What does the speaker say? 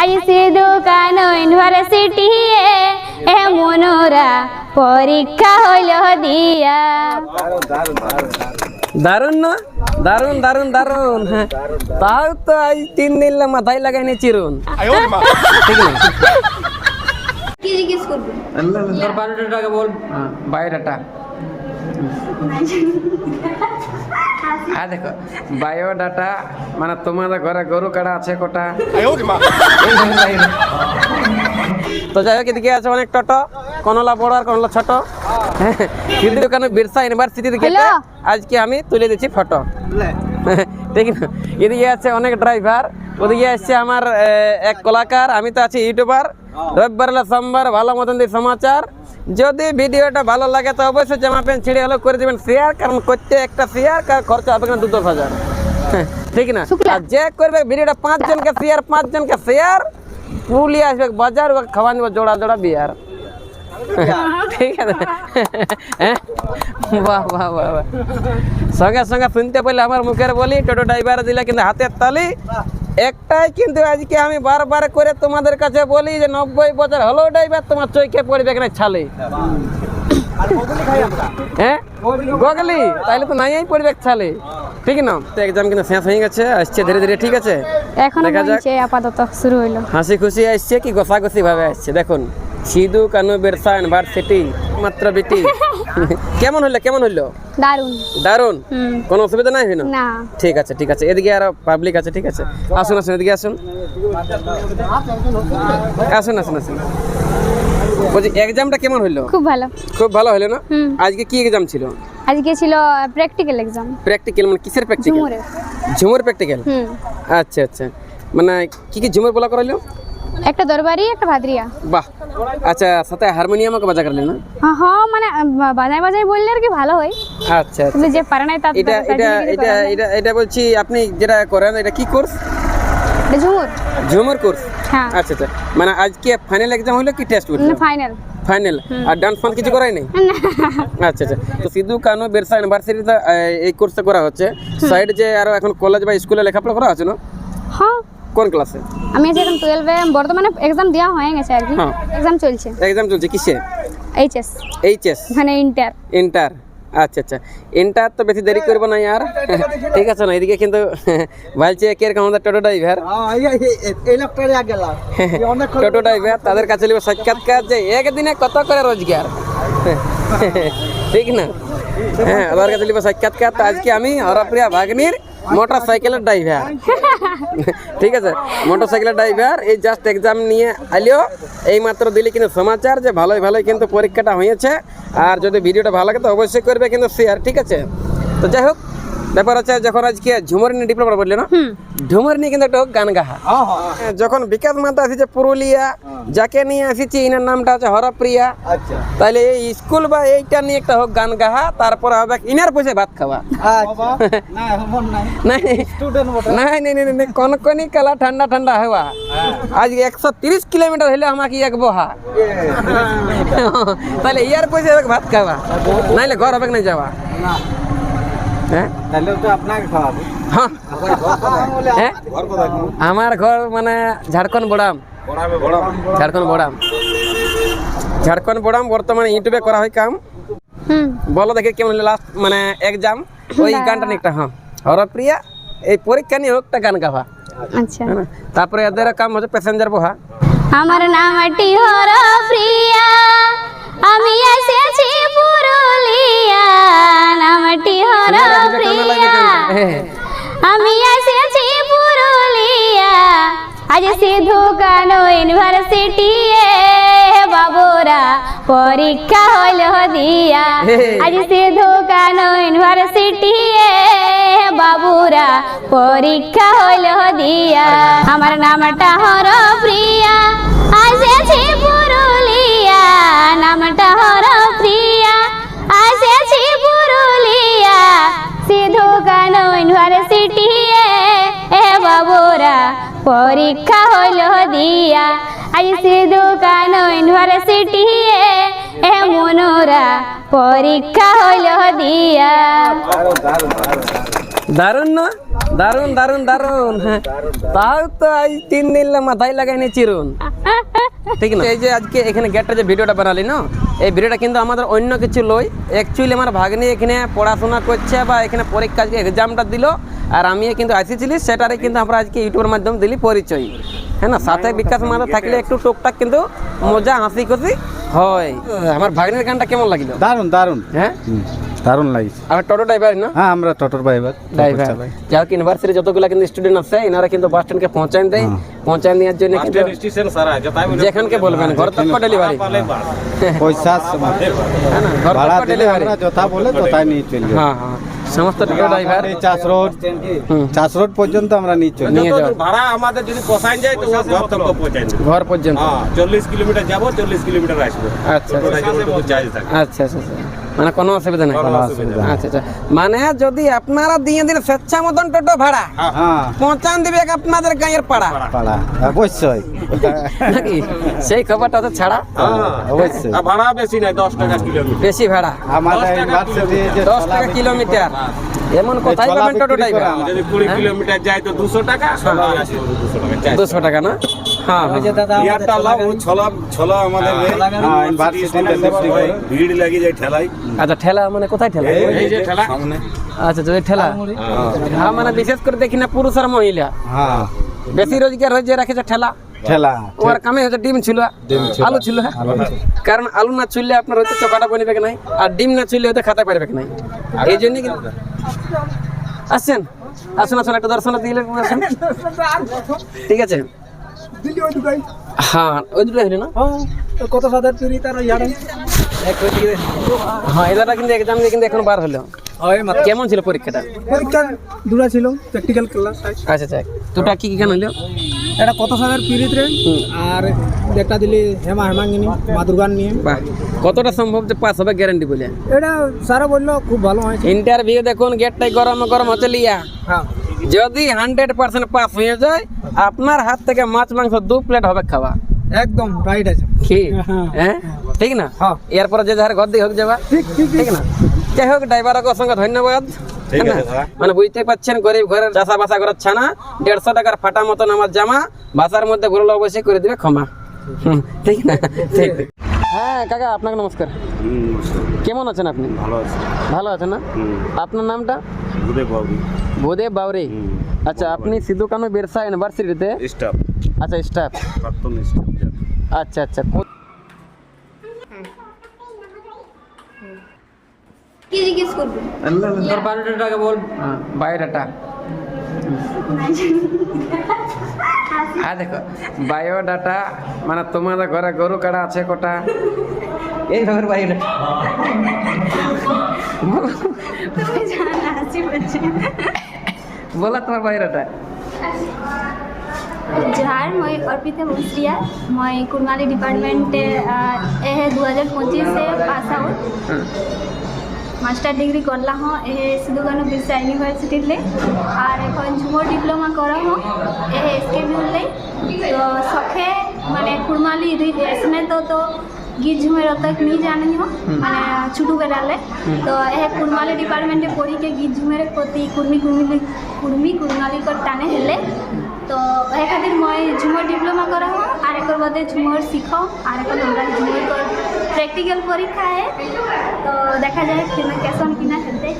আজ সিধু কানু ইউনিভার্সিটি এ মনোরা পরীক্ষা হইল দিয়া। দারুণ না? দারুণ দারুণ দারুণ। হ্যাঁ, তাও তো আজ 3 দিন মাথায় লাগাই নি চিরুন। ঠিক না? কি জিজ্ঞেস করবি? তোর বায়োডাটাকে বল। বায়োডাটা। হ্যাঁ দেখো, বায়োডাটা মানে তোমাদের ঘরে গরু কাটা আছে কটা? তো যাই হোক, এদিকে আছে অনেক টোটো, কোনলা বড় আর কোনলা ছোট। কিন্তু ওখানে বিরসা ইউনিভার্সিটি থেকে আজকে আমি তুলে দিচ্ছি ফটো। ঠিক না? এদিকে আছে অনেক ড্রাইভার, ওদিকে আসছে আমার এক কলাকার, আমি তো আছি ইউটিউবার। রবিবার সোমবার ভালো মতন দিয়ে সমাচার। যদি ভিডিওটা ভালো লাগে তো অবশ্যই জামা প্যান্ট ছিঁড়ে হলেও করে দেবেন শেয়ার, কারণ করতে একটা শেয়ার খরচা হবে না 2-10 হাজার। ঠিক না? আর যে করবে ভিডিওটা 5 জনকে শেয়ার, 5 জনকে শেয়ার, পুরুলিয়া আসবে বাজার, ওকে খাওয়া নেবো জোড়া জোড়া বিয়ার। ঠিক আছে? বাহ বাহ বাহ বাহ। সঙ্গে সঙ্গে শুনতে পেলে আমার মুখের বলি, টোটো ড্রাইভার দিলে কিন্তু হাতের তালি। একটাই কিন্তু আজকে আমি বারবার করে তোমাদের কাছে বলি যে 90 বছর হলো ড্রাইভার, তোমার চোখে পড়বে এখানে ছালে। হ্যাঁ গগলি, তাইলে তো নাই পড়বে ছালে। ঠিক না? এক্সাম কিন্তু শেষ হয়ে গেছে, আসছে ধীরে ধীরে। ঠিক আছে, এখন আপাতত শুরু হইলো। হাসি খুশি আসছে কি গোসাগুসি ভাবে আসছে? দেখুন, সিধু কানু বিরসা ইউনিভার্সিটি মাত্র বেটি। কেমন হইলো? কেমন হইলো? দারুন দারুন। কোনো অসুবিধা নাই হইলো? না। ঠিক আছে ঠিক আছে, এদিকে আরো পাবলিক আছে। ঠিক আছে, আসুন আসুন, এদিকে আসুন আসুন আসুন আসুন। বলছি এক্সামটা কেমন হইলো? খুব ভালো। খুব ভালো হইলো না? আজকে কি এক্সাম ছিল? আজকে ছিল প্র্যাকটিক্যাল এক্সাম। প্র্যাকটিক্যাল মানে কিসের প্র্যাকটিক্যাল? ঝুমুরের। ঝুমুর প্র্যাকটিক্যাল। আচ্ছা আচ্ছা, মানে কি কি ঝুমুর বলা করাইলো? একটা দরবারি, একটা ভাদরিয়া। বাহ। আচ্ছা, সাথে হারমোনিয়ামও বাজা করলেন না? হ্যাঁ, মানে বাজাই বাজাই বললে আর কি ভালো হয়। আচ্ছা কিন্তু যে পারে নাই তার এটা এটা এটা এটা এটা বলছি, আপনি যেটা করেন এটা কি কোর্স? ঝুমুর। ঝুমুর কোর্স। হ্যাঁ। আচ্ছা আচ্ছা, মানে আজকে ফাইনাল এক্সাম হলো কি টেস্ট হলো? ফাইনাল। ফাইনাল। আর ডান্স ফান্স কিছু করাই নাই? আচ্ছা আচ্ছা। তো সিধু কানু বিরসা ইউনিভার্সিটিতে এই কোর্সটা করা হচ্ছে। সাইড যে আরো এখন কলেজ বা স্কুলে লেখাপড়া করা আছে না? হ্যাঁ। কোন ক্লাসে? আমি আছি এখন 12 এ, বর্তমানে এক্সাম দেওয়া হয়ে গেছে আর কি। এক্সাম চলছে। এক্সাম চলছে কিসে? এইচএস। এইচএস মানে ইন্টার। ইন্টার। আচ্ছা আচ্ছা, ইন্টার তো বেশি দেরি করবো না আর। ঠিক আছে না? এদিকে কিন্তু বলছে কিরকম আমাদের টোটো ড্রাইভার, টোটো ড্রাইভার তাদের কাছে নিব সাক্ষাৎকার যে একদিনে কত করে রোজগার। ঠিক না? হ্যাঁ, ওদের কাছে নিব সাক্ষাৎকার। তো আজকে আমি হরপ্রিয়া ভাগ্নির মোটর সাইকেলের ড্রাইভার। ঠিক আছে, মোটর সাইকেলের ড্রাইভার। এই জাস্ট এক্সাম নিয়ে আলিও, এই মাত্র দিলি কিন্তু সমাচার যে ভালোই ভালোই কিন্তু পরীক্ষাটা হয়েছে। আর যদি ভিডিওটা ভালো লাগে তো অবশ্যই করবে কিন্তু শেয়ার। ঠিক আছে? তো যাই হোক, ব্যাপার হচ্ছে যখন আজকে ঝুমুর নিয়ে ডিপ্লোমা বললে না, ঝুমুর নিয়ে কিন্তু একটা গান গাহা। যখন বিকাশ মাতা আসছে পুরুলিয়া, যাকে নিয়ে আসিছি ইনার নামটা আছে হরপ্রিয়া। তাহলে এই স্কুল বা এইটা নিয়ে একটা হোক গান গাহা, তারপরে হবে ইনার পয়সা ভাত খাওয়া। নাই কনকনি কালা ঠান্ডা ঠান্ডা হওয়া। আজ 130 কিলোমিটার হলে আমাকে এক বহা। তাহলে ইয়ার পয়সা ভাত খাওয়া, নাইলে ঘর হবে না যাওয়া। হ্যাঁ, আমার ঘর মানে ঝাড়খণ্ড বড়াম। ঝাড়খণ্ড বড়াম। বর্তমানে ইউটিউবে করা হয় কাম। বলো দেখে কেমন লাস্ট মানে এক্সাম, ওই গানটা নিয়ে একটা। হ্যাঁ, হরপ্রিয়া এই পরীক্ষা নিয়ে একটা গান গাওয়া। আচ্ছা। তারপরে এদের কাম হচ্ছে প্যাসেঞ্জার বহা। আমার নামটি হরপ্রিয়া, আমি এসেছি পুরুলিয়া। নামটি হরপ্রিয়া, আমি এসেছি পুরুলিয়া। আজ সিধু কানু ইউনিভার্সিটি বাবুরা পরীক্ষা হলো দিয়া। আজ সিধু কানু ইউনিভার্সিটি বাবুরা পরীক্ষা হলো দিয়া। আমার নামটা হরপ্রিয়া, আসেছি পুরুলিয়া। নামটা হরপ্রিয়া, আসেছি পুরুলিয়া। সিধু কানু ইউনিভার্সিটি বাবুরা পরীক্ষা হলো দিয়া। আজ সিধু কানু ইউনিভার্সিটি মনোরা পরীক্ষা হলো দিয়া। দারুণ না, দারুণ দারুণ দারুণ। হ্যাঁ, তাও তো আজ 3 দিন মাথায় লাগাইনি চিরুন, ঠিক না? এই যে আজকে এখানে গেটটা যে ভিডিওটা বানালি না, এই ভিডিওটা কিন্তু আমাদের অন্য কিছু লই। অ্যাকচুয়ালি আমার ভাগ্নি এখানে পড়াশোনা করছে বা এখানে পরীক্ষা এক্সামটা দিল, আর আমি কিন্তু আসিছিলি, সেটারে কিন্তু আমরা আজকে ইউটিউবের মাধ্যমে দিলি পরিচয়। হ্যাঁ না, সাথে বিকাশ মাথা থাকলে একটু টুকটাক কিন্তু মজা হাসি খুশি হয়। আমার ভাগ্নির গানটা কেমন লাগলো? দারুণ দারুণ, হ্যাঁ দারুণ লাগছে। আমার টোটো ড্রাইভার না? হ্যাঁ, আমরা টোটোর ড্রাইভার। যাই হোক, ইউনিভার্সিটি যতগুলো কিন্তু স্টুডেন্ট আছে এনারা কিন্তু বাস স্ট্যান্ডকে পৌঁছায় দেয়। পৌঁছায় দেওয়ার জন্য কিন্তু যেখানকে বলবেন ঘর তক ডেলিভারি, পয়সা হ্যাঁ না, ঘর ভাড়া তক দিলে ডেলিভারি। আমরা যথা বলে তথায় নিয়ে চলে যাই। হ্যাঁ হ্যাঁ, সমস্ত টোটো ড্রাইভার চাষ রোড পর্যন্ত আমরা নিয়ে চলি। নিয়ে যাও ভাড়া আমাদের যদি পোষায় যায় তো ঘর তক পৌঁছায় দেব। ঘর পর্যন্ত। 40 কিলোমিটার যাব, 40 কিলোমিটার আসবো। আচ্ছা টোটোটা যেটুকু চার্জ থাকে। আচ্ছা আচ্ছা আচ্ছা, মানে কোনো অসুবিধা নেই। আচ্ছা আচ্ছা, মানে যদি আপনারা দিয়ে দিন স্বেচ্ছা মতন টোটো ভাড়া, হ্যাঁ, পৌঁছান দিবে আপনাদের গাঁয়ের পাড়া, পাড়া অবশ্যই। নাকি? সেই খবরটা তো ছাড়া অবশ্যই। আর ভাড়া বেশি নাই, 10 টাকা কিলোমিটার। বেশি ভাড়া, আমাদের ইউনিভার্সিটি যে 10 টাকা কিলোমিটার। এমন কোথায় ছোলা পাবেন টোটো বিক্রি করে ড্রাইভার? যদি 20 কিলোমিটার যায় তো 200 টাকা, 200 টাকা। 200 টাকা না? হ্যাঁ হ্যাঁ। ইয়ারটা লাভ ছলা আমাদের হ্যাঁ, ইউনিভার্সিটি ভিড় লাগি যায় ঠেলাই। আচ্ছা, ঠেলা মানে কোথায় ঠেলা? এই যে ঠেলা সামনে। আচ্ছা, যদি ঠেলা, হ্যাঁ, মানে বিশেষ করে দেখি না পুরুষ আর মহিলা হ্যাঁ, বেশি রোজগার হয়ে যে রাখেছে ঠেলা। ঠেলা ওর কামে হচ্ছে ডিম ছিল, আলু ছিল। হ্যাঁ, কারণ আলু না চুললে আপনার হয়তো চোখাটা বনিবে কি নাই, আর ডিম না চুললে হয়তো খাতে পারবে কি নাই। এই জন্যই কিন্তু আসছেন, আসুন আসুন, একটা দর্শন দিলে আসুন। ঠিক আছে, হ্যাঁ ওই দুটো হইল না? কত সাদার চুরি তার ইয়ারে হ্যাঁ, এদাটা কিন্তু এক্সাম দিয়ে কিন্তু এখন বার হলো। কেমন ছিল পরীক্ষাটা? পরীক্ষা দুটা ছিল, প্র্যাকটিক্যাল ক্লাস। আচ্ছা আচ্ছা, তোটা কি কি কেন হইলো? এটা কত সাদার পিরিত রে, আর একটা দিলি হেমাঙ্গিনী মা দুর্গার নিয়ে। বাহ, কতটা সম্ভব যে পাস হবে গ্যারান্টি বলে? এটা স্যারা বললো খুব ভালো হয়েছে। ইন্টারভিউ দেখুন, গেটটাই গরম গরম হচ্ছে লিয়া। হ্যাঁ, যদি 100% পাস হয়ে যায়, আপনার হাত থেকে মাছ মাংস 2 প্লেট হবে খাওয়া। একদম রাইট আছে। কি হ্যাঁ, ঠিক না? হ্যাঁ। এরপরে যে যার ঘর দিয়ে হোক যাবা, ঠিক না? যাই হোক, ড্রাইভারকে সঙ্গে ধন্যবাদ। ঠিক আছে, হ্যাঁ না? মানে বুঝতে পারছেন, গরিব ঘরের চাষা বাসা করার ছানা, 150 টাকার ফাটা মতন আমার জামা, বাসার মধ্যে ভুল অবশ্যই করে দিবে ক্ষমা। ঠিক না? ঠিক। হ্যাঁ কাকা, আপনাকে নমস্কার। কেমন আছেন আপনি? ভালো আছে। ভালো আছেন না? আপনার নামটা? বুদেব বাবু ভূদেব বাউরি। আচ্ছা, আপনি সিধু কানু বিরসা ইউনিভার্সিটিতে? স্টাফ, আচ্ছা, স্টাফ। প্রাক্তন স্টাফ। আচ্ছা আচ্ছা, কি জিজ্ঞেস করবো? তোর বায়োডাটাকে বল। বায়োডাটা, হ্যাঁ দেখো, বায়োডাটা মানে তোমাদের ঘরে গরু কাটা আছে কটা, এইভাবে বায়োডাটা। তুমি জানা হাসি পাচ্ছে। বলা তোমার বায়োডাটা। जोहार मैं अर्पिता मुस्रिया, मैं कुरमाली डिपार्टमेंट 2025 से पास आउट मास्टर डिग्री करला हूँ सिधु कानू बिरसा यूनिवर्सिटी ले, और এখন झुमर डिप्लोमा करा हूँ स्केड्यूल ले। तो सखे माने कुरमाली इसमें तो गीत झुमेर तक नहीं जानी हो, माने छोटू बेड़ाले। तो यह कुरमाली डिपार्टमेंटे पढ़ी के गीत झुमेर प्रति कुर्मी कुरमाली कर टाने हेले। तो यह खातिर मैं झुमर डिप्लोमा करा हूँ, और एक बादे झुमर सीखो, और एक झुमर कर प्रैक्टिकल परीक्षा है। तो देखा जाए कि कैसन कि ना खेलते।